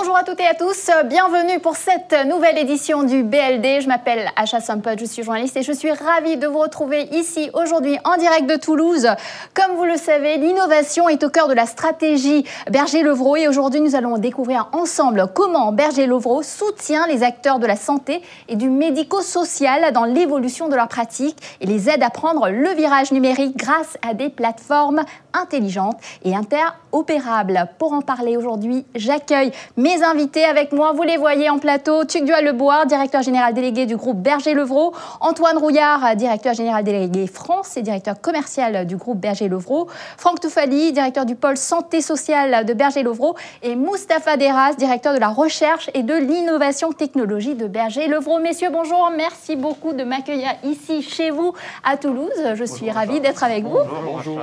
Bonjour à toutes et à tous, bienvenue pour cette nouvelle édition du BLD. Je m'appelle Acha Sampot, je suis journaliste et je suis ravie de vous retrouver ici aujourd'hui en direct de Toulouse. Comme vous le savez, l'innovation est au cœur de la stratégie Berger-Levrault et aujourd'hui nous allons découvrir ensemble comment Berger-Levrault soutient les acteurs de la santé et du médico-social dans l'évolution de leurs pratiques et les aide à prendre le virage numérique grâce à des plateformes intelligentes et interopérables. Pour en parler aujourd'hui, j'accueille mes invités avec moi. Vous les voyez en plateau. Tugdual-Leboire, directeur général délégué du groupe Berger-Levrault. Antoine Rouillard, directeur général délégué France et directeur commercial du groupe Berger-Levrault. Franck Toufali, directeur du pôle santé sociale de Berger-Levrault. Et Moustapha Deras, directeur de la recherche et de l'innovation technologie de Berger-Levrault. Messieurs, bonjour. Merci beaucoup de m'accueillir ici chez vous à Toulouse. Je suis ravie d'être avec vous. Bonjour.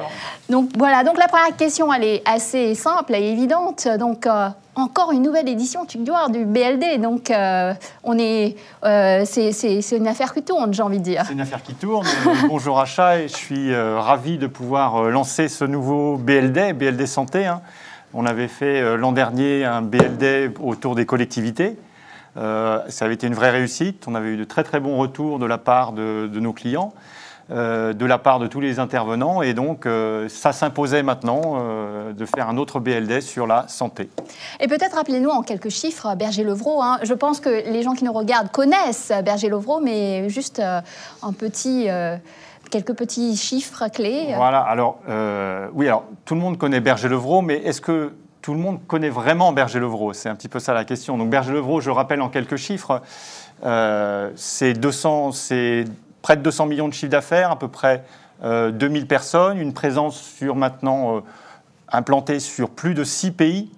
Donc voilà, donc la première question, elle est assez simple et évidente. Donc encore une nouvelle édition Tugdual du BLD. Donc c'est une affaire qui tourne, j'ai envie de dire. C'est une affaire qui tourne. Bonjour Acha, et je suis ravi de pouvoir lancer ce nouveau BLD Santé. On avait fait l'an dernier un BLD autour des collectivités. Ça avait été une vraie réussite. On avait eu de très très bons retours de la part de nos clients. De la part de tous les intervenants et donc ça s'imposait maintenant de faire un autre BLD sur la santé. Et peut-être rappelez-nous en quelques chiffres Berger-Levrault. Je pense que les gens qui nous regardent connaissent Berger-Levrault, mais juste quelques petits chiffres clés. Voilà, alors oui, alors tout le monde connaît Berger-Levrault, mais est-ce que tout le monde connaît vraiment Berger-Levrault? C'est un petit peu ça la question. Donc Berger-Levrault, je rappelle en quelques chiffres, c'est près de 200 millions de chiffre d'affaires, à peu près 2000 personnes, une présence implantée sur plus de 6 pays,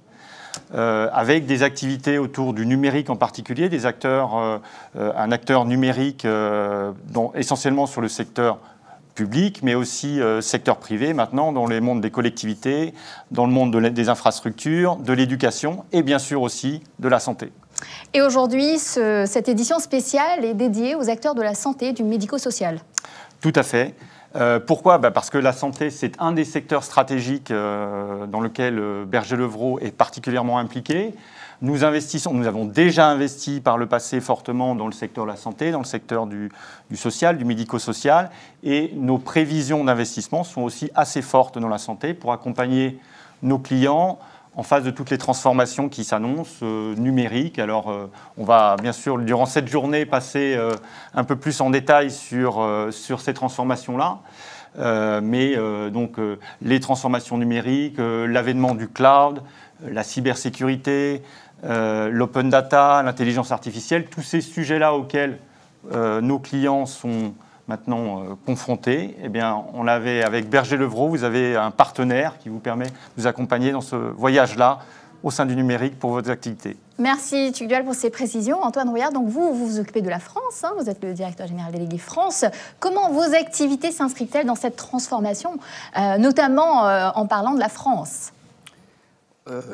avec des activités autour du numérique en particulier, un acteur numérique essentiellement sur le secteur public, mais aussi secteur privé maintenant, dans le monde des collectivités, dans le monde des infrastructures, de l'éducation et bien sûr aussi de la santé. Et aujourd'hui, cette édition spéciale est dédiée aux acteurs de la santé et du médico-social. Tout à fait. Pourquoi ? Parce que la santé, c'est un des secteurs stratégiques dans lequel Berger-Levrault est particulièrement impliqué. Nous avons déjà investi par le passé fortement dans le secteur de la santé, dans le secteur du social, du médico-social. Et nos prévisions d'investissement sont aussi assez fortes dans la santé pour accompagner nos clients en face de toutes les transformations qui s'annoncent numériques. Alors, on va bien sûr, durant cette journée, passer un peu plus en détail sur ces transformations-là. Les transformations numériques, l'avènement du cloud, la cybersécurité, l'open data, l'intelligence artificielle, tous ces sujets-là auxquels nos clients sont maintenant confrontés, eh bien, on l'avait avec Berger-Levrault, vous avez un partenaire qui vous permet de vous accompagner dans ce voyage-là au sein du numérique pour votre activité. Merci Tugdual pour ces précisions. Antoine Rouillard, donc vous vous occupez de la France, vous êtes le directeur général délégué France. Comment vos activités s'inscrivent-elles dans cette transformation, notamment en parlant de la France ?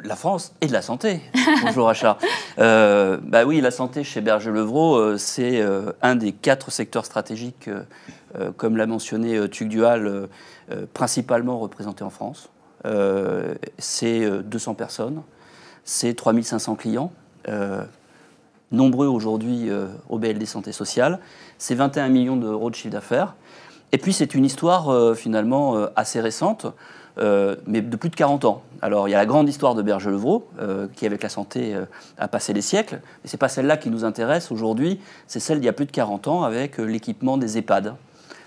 La France et de la santé. Bonjour Acha. Oui, la santé chez Berger-Levrault, c'est un des 4 secteurs stratégiques, comme l'a mentionné Tugdual, principalement représenté en France. C'est 200 personnes, c'est 3500 clients, nombreux aujourd'hui au BLD Santé Sociale, c'est 21 millions d'euros de chiffre d'affaires. Et puis c'est une histoire finalement assez récente, mais de plus de 40 ans. Alors, il y a la grande histoire de Berger-Levrault, qui, avec la santé, a passé des siècles. Mais ce n'est pas celle-là qui nous intéresse aujourd'hui, c'est celle d'il y a plus de 40 ans, avec l'équipement des EHPAD.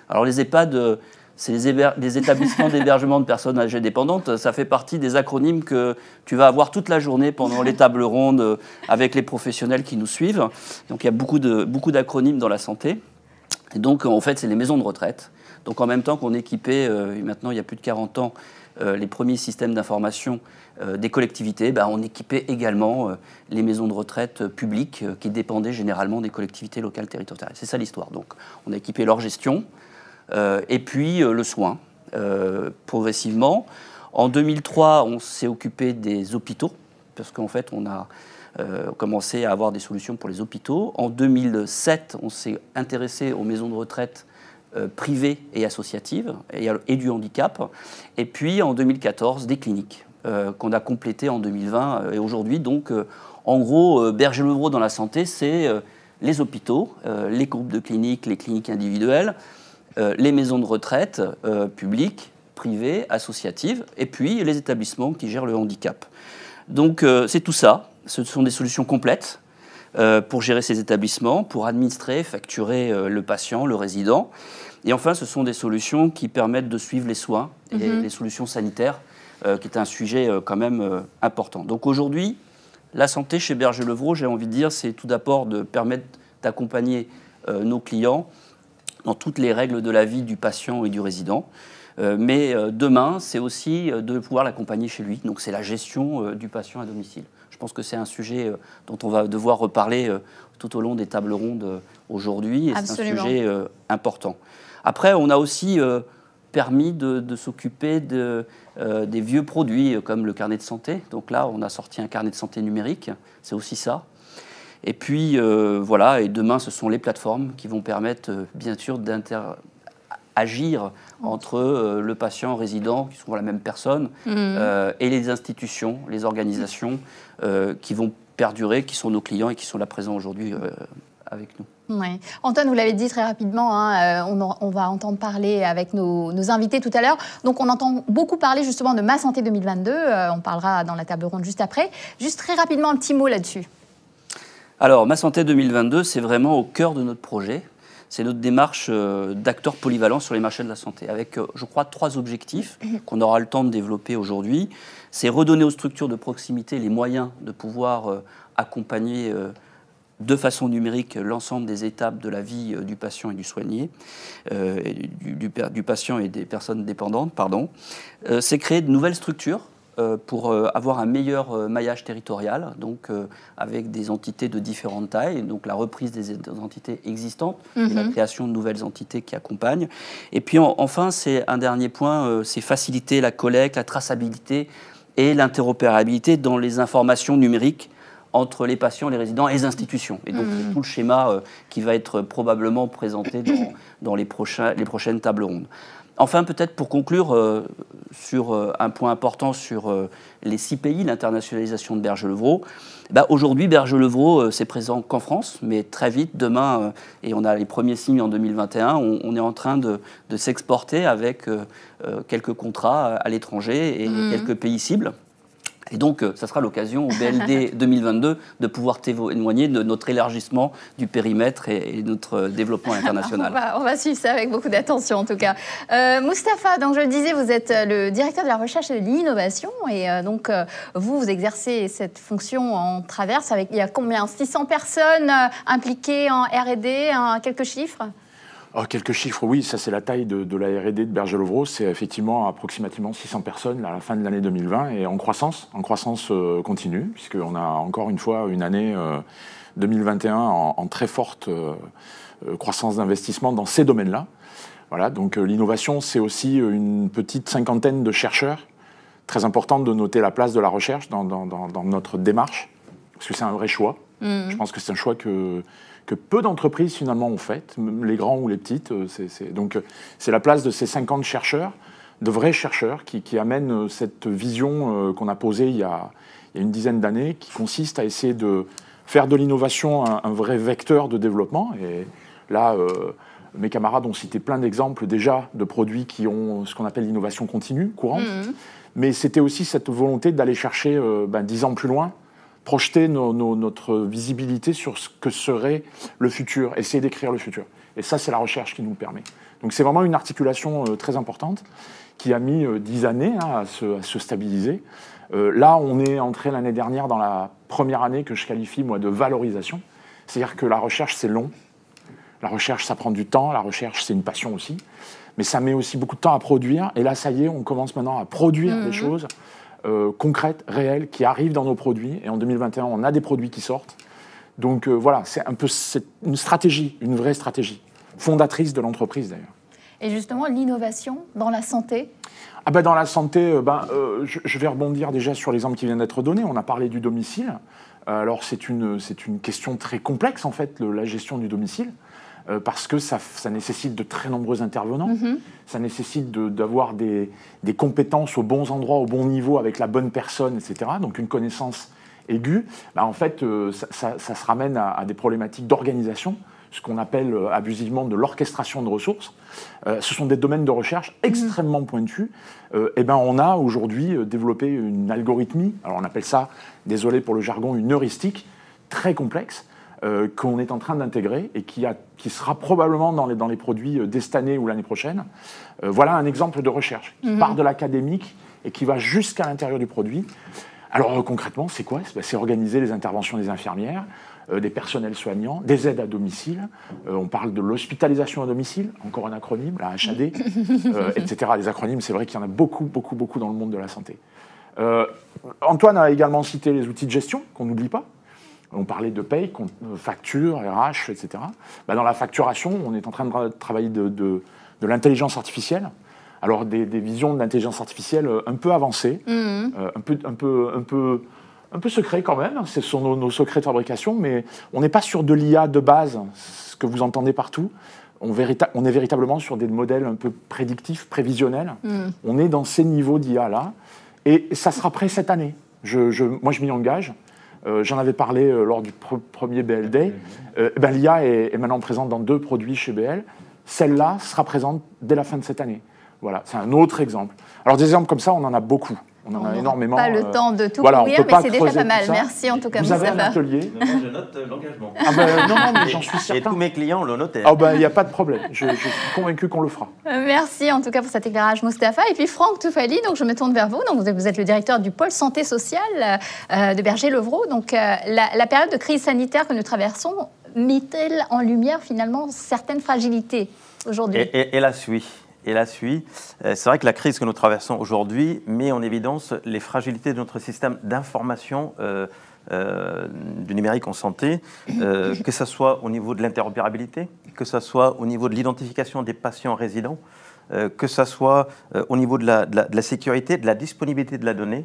Alors, les EHPAD, c'est les établissements d'hébergement de personnes âgées dépendantes. Ça fait partie des acronymes que tu vas avoir toute la journée pendant les tables rondes avec les professionnels qui nous suivent. Donc, il y a beaucoup d'acronymes dans la santé. Et donc, en fait, c'est les maisons de retraite. Donc, en même temps qu'on équipait, maintenant, il y a plus de 40 ans, les premiers systèmes d'information des collectivités, on équipait également les maisons de retraite publiques qui dépendaient généralement des collectivités locales territoriales. C'est ça l'histoire. Donc, on a équipé leur gestion et puis le soin, progressivement. En 2003, on s'est occupé des hôpitaux, parce qu'en fait, on a commencé à avoir des solutions pour les hôpitaux. En 2007, on s'est intéressé aux maisons de retraite privées et associatives et du handicap. Et puis en 2014, des cliniques. qu'on a complété en 2020 et aujourd'hui. Donc, en gros, Berger-le-Vros dans la santé, c'est les hôpitaux, les groupes de cliniques, les cliniques individuelles, les maisons de retraite publiques, privées, associatives, et puis les établissements qui gèrent le handicap. Donc, c'est tout ça. Ce sont des solutions complètes pour gérer ces établissements, pour administrer, facturer le patient, le résident. Et enfin, ce sont des solutions qui permettent de suivre les soins et les solutions sanitaires, qui est un sujet quand même important. Donc aujourd'hui, la santé chez Berger-le-Vros, j'ai envie de dire, c'est tout d'abord de permettre d'accompagner nos clients dans toutes les règles de la vie du patient et du résident. Mais demain, c'est aussi de pouvoir l'accompagner chez lui. Donc c'est la gestion du patient à domicile. Je pense que c'est un sujet dont on va devoir reparler tout au long des tables rondes aujourd'hui. Et c'est un sujet important. Après, on a aussi permis de s'occuper des vieux produits comme le carnet de santé. Donc là, on a sorti un carnet de santé numérique. C'est aussi ça. Et puis, voilà. Et demain, ce sont les plateformes qui vont permettre, bien sûr, agir entre le patient résident, qui sont la même personne, et les institutions, les organisations qui vont perdurer, qui sont nos clients et qui sont là présents aujourd'hui avec nous. Ouais. Antoine, vous l'avez dit très rapidement, hein, on va entendre parler avec nos invités tout à l'heure. Donc on entend beaucoup parler justement de Ma Santé 2022, on parlera dans la table ronde juste après. Juste très rapidement, un petit mot là-dessus. Alors, Ma Santé 2022, c'est vraiment au cœur de notre projet. C'est notre démarche d'acteurs polyvalents sur les marchés de la santé, avec, je crois, 3 objectifs qu'on aura le temps de développer aujourd'hui. C'est redonner aux structures de proximité les moyens de pouvoir accompagner de façon numérique l'ensemble des étapes de la vie du patient et du soigné, du patient et des personnes dépendantes. C'est créer de nouvelles structures pour avoir un meilleur maillage territorial, donc avec des entités de différentes tailles, donc la reprise des entités existantes et la création de nouvelles entités qui accompagnent. Et puis enfin, c'est un dernier point, c'est faciliter la collecte, la traçabilité et l'interopérabilité dans les informations numériques entre les patients, les résidents et les institutions. Et donc, c'est tout le schéma qui va être probablement présenté dans les prochaines tables rondes. Enfin, peut-être pour conclure sur un point important sur les 6 pays, l'internationalisation de Berger-le-Vros. Aujourd'hui, Berger-le-Vros, c'est présent qu'en France, mais très vite, demain, et on a les premiers signes en 2021, on est en train de s'exporter avec quelques contrats à l'étranger et quelques pays cibles. Et donc, ça sera l'occasion au BLD 2022 de pouvoir témoigner de notre élargissement du périmètre et notre développement international. On va suivre ça avec beaucoup d'attention, en tout cas. Moustapha, donc je le disais, vous êtes le directeur de la recherche et de l'innovation. Et donc, vous exercez cette fonction en traverse. Il y a combien 600 personnes impliquées en R&D, quelques chiffres? Quelques chiffres, oui, ça c'est la taille de la R&D de Berger-le-Vros, c'est effectivement approximativement 600 personnes à la fin de l'année 2020 et en croissance continue, puisqu'on a encore une fois une année 2021 en très forte croissance d'investissement dans ces domaines-là. Voilà, donc l'innovation, c'est aussi une petite 50aine de chercheurs, très important de noter la place de la recherche dans notre démarche, parce que c'est un vrai choix. Je pense que c'est un choix que peu d'entreprises finalement ont fait, les grands ou les petites. Donc c'est la place de ces 50 chercheurs, de vrais chercheurs qui amènent cette vision qu'on a posée il y a une dizaine d'années, qui consiste à essayer de faire de l'innovation un vrai vecteur de développement. Et là, mes camarades ont cité plein d'exemples déjà de produits qui ont ce qu'on appelle l'innovation continue, courante. Mais c'était aussi cette volonté d'aller chercher 10 ans plus loin, projeter notre visibilité sur ce que serait le futur, essayer d'écrire le futur. Et ça, c'est la recherche qui nous le permet. Donc c'est vraiment une articulation très importante qui a mis 10 années à se stabiliser. Là, on est entré l'année dernière dans la première année que je qualifie, moi, de valorisation. C'est-à-dire que la recherche, c'est long. La recherche, ça prend du temps. La recherche, c'est une passion aussi. Mais ça met aussi beaucoup de temps à produire. Et là, ça y est, on commence maintenant à produire des choses concrètes, réelles, qui arrivent dans nos produits. Et en 2021, on a des produits qui sortent. Donc voilà, c'est une stratégie, une vraie stratégie, fondatrice de l'entreprise d'ailleurs. Et justement, l'innovation dans la santé ? Dans la santé, je vais rebondir déjà sur l'exemple qui vient d'être donné. On a parlé du domicile. Alors c'est une question très complexe en fait, la gestion du domicile. parce que ça nécessite de très nombreux intervenants, ça nécessite d'avoir des compétences aux bons endroits, au bon niveau, avec la bonne personne, etc. Donc une connaissance aiguë, en fait, ça se ramène à des problématiques d'organisation, ce qu'on appelle abusivement de l'orchestration de ressources. Ce sont des domaines de recherche extrêmement pointus. On a aujourd'hui développé une algorithmie, alors on appelle ça, désolé pour le jargon, une heuristique très complexe, qu'on est en train d'intégrer et qui sera probablement dans les produits dès cette année ou l'année prochaine. Voilà un exemple de recherche qui part de l'académique et qui va jusqu'à l'intérieur du produit. Alors concrètement, c'est quoi ? C'est organiser les interventions des infirmières, des personnels soignants, des aides à domicile. On parle de l'hospitalisation à domicile, encore un acronyme, la HAD, etc. Les acronymes, c'est vrai qu'il y en a beaucoup dans le monde de la santé. Antoine a également cité les outils de gestion, qu'on n'oublie pas. On parlait de paye, facture, RH, etc. Dans la facturation, on est en train de travailler de l'intelligence artificielle. Alors des visions de l'intelligence artificielle un peu avancées, un peu secret quand même. Ce sont nos secrets de fabrication, mais on n'est pas sur de l'IA de base, ce que vous entendez partout. On est véritablement sur des modèles un peu prédictifs, prévisionnels. On est dans ces niveaux d'IA-là. Et ça sera prêt cette année. Moi, je m'y engage. J'en avais parlé lors du premier BL Day. L'IA est maintenant présente dans 2 produits chez BL. Celle-là sera présente dès la fin de cette année. Voilà, c'est un autre exemple. Alors des exemples comme ça, on en a beaucoup. On en a énormément. Pas le temps de tout couvrir, mais c'est déjà pas mal. Merci en tout cas, Moustapha. Vous avez un atelier. Je note l'engagement. Non, mais j'en suis certain. Et tous mes clients l'ont noté. Il n'y a pas de problème. Je suis convaincu qu'on le fera. Merci en tout cas pour cet éclairage, Moustapha. Et puis Franck Toufali, donc je me tourne vers vous. Donc vous êtes le directeur du pôle santé sociale de Berger-Levrault. Donc la période de crise sanitaire que nous traversons met-elle en lumière finalement certaines fragilités aujourd'hui ? Et la suit. C'est vrai que la crise que nous traversons aujourd'hui met en évidence les fragilités de notre système d'information du numérique en santé, que ce soit au niveau de l'interopérabilité, que ce soit au niveau de l'identification des patients résidents, que ce soit au niveau de la sécurité, de la disponibilité de la donnée.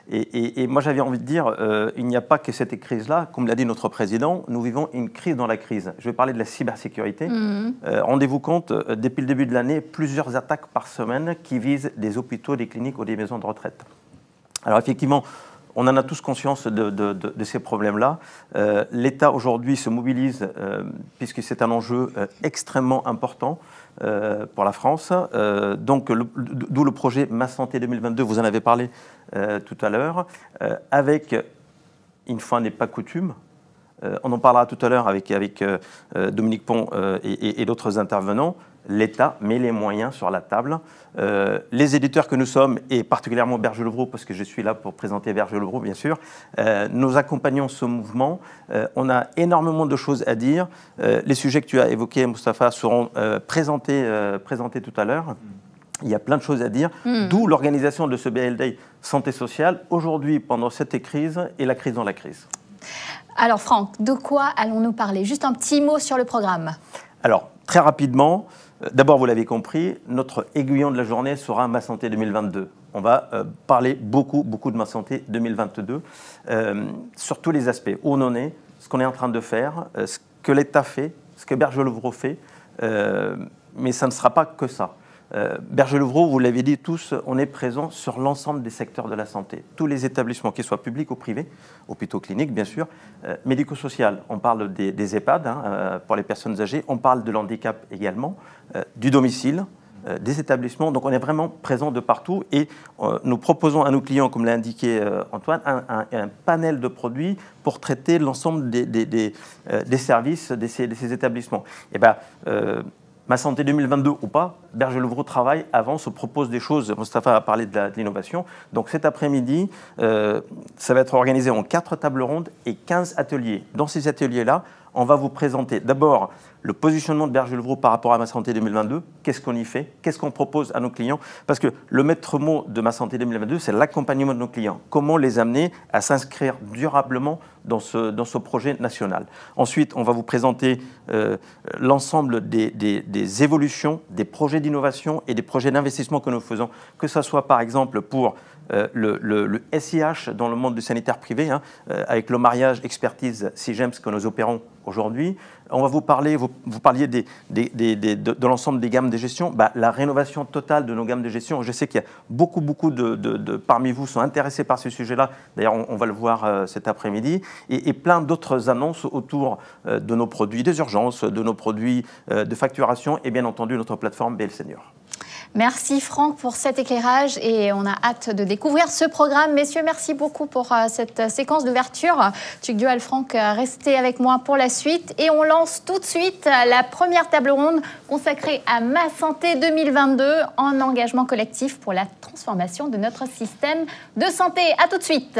Et moi, j'avais envie de dire, il n'y a pas que cette crise-là. Comme l'a dit notre président, nous vivons une crise dans la crise. Je vais parler de la cybersécurité. Rendez-vous compte, depuis le début de l'année, plusieurs attaques par semaine qui visent des hôpitaux, des cliniques ou des maisons de retraite. Alors effectivement, on en a tous conscience de ces problèmes-là. L'État aujourd'hui se mobilise puisque c'est un enjeu extrêmement important pour la France. D'où le projet Ma Santé 2022, vous en avez parlé tout à l'heure, avec, une fois n'est pas coutume, on en parlera tout à l'heure avec Dominique Pont et d'autres intervenants, l'État met les moyens sur la table. Les éditeurs que nous sommes, et particulièrement Berger-Levrault, parce que je suis là pour présenter Berger-Levrault, bien sûr, nous accompagnons ce mouvement. On a énormément de choses à dire. Les sujets que tu as évoqués, Moustapha, seront présentés tout à l'heure. Il y a plein de choses à dire, d'où l'organisation de ce BL Day Santé Sociale, aujourd'hui, pendant cette crise et la crise dans la crise. Alors Franck, de quoi allons-nous parler ? Juste un petit mot sur le programme. Alors, très rapidement, d'abord, vous l'avez compris, notre aiguillon de la journée sera Ma Santé 2022. On va parler beaucoup de Ma Santé 2022, sur tous les aspects, où on en est, ce qu'on est en train de faire, ce que l'État fait, ce que Berger-Levrault fait, mais ça ne sera pas que ça. Berger-Levrault, vous l'avez dit tous, on est présent sur l'ensemble des secteurs de la santé. Tous les établissements, qu'ils soient publics ou privés, hôpitaux, cliniques, bien sûr, médico-social, on parle des EHPAD pour les personnes âgées, on parle de l'handicap également, du domicile, des établissements. Donc on est vraiment présent de partout et nous proposons à nos clients, comme l'a indiqué Antoine, un panel de produits pour traiter l'ensemble des services de ces établissements. Et Ma Santé 2022 ou pas, Berger-Levrault travaille, avance, propose des choses. Moustapha a parlé de l'innovation. Donc cet après-midi, ça va être organisé en 4 tables rondes et 15 ateliers. Dans ces ateliers-là, on va vous présenter d'abord le positionnement de Berger-Levrault par rapport à Ma Santé 2022. Qu'est-ce qu'on y fait ? Qu'est-ce qu'on propose à nos clients ? Parce que le maître mot de Ma Santé 2022, c'est l'accompagnement de nos clients. Comment les amener à s'inscrire durablement dans ce projet national. Ensuite, on va vous présenter l'ensemble des évolutions, des projets d'innovation et des projets d'investissement que nous faisons, que ce soit par exemple pour le SIH dans le monde du sanitaire privé, avec le mariage expertise CIGEMS que nous opérons aujourd'hui. On va vous parler, vous parliez de l'ensemble des gammes de gestion, la rénovation totale de nos gammes de gestion. Je sais qu'il y a beaucoup parmi vous sont intéressés par ce sujet-là. D'ailleurs, on va le voir cet après-midi. Et plein d'autres annonces autour de nos produits des urgences, de nos produits de facturation et bien entendu notre plateforme BL Senior. Merci Franck pour cet éclairage et on a hâte de découvrir ce programme. Messieurs, merci beaucoup pour cette séquence d'ouverture. Tugdual, Franck, restez avec moi pour la suite et on lance tout de suite la première table ronde consacrée à Ma Santé 2022 en engagement collectif pour la transformation de notre système de santé. À tout de suite.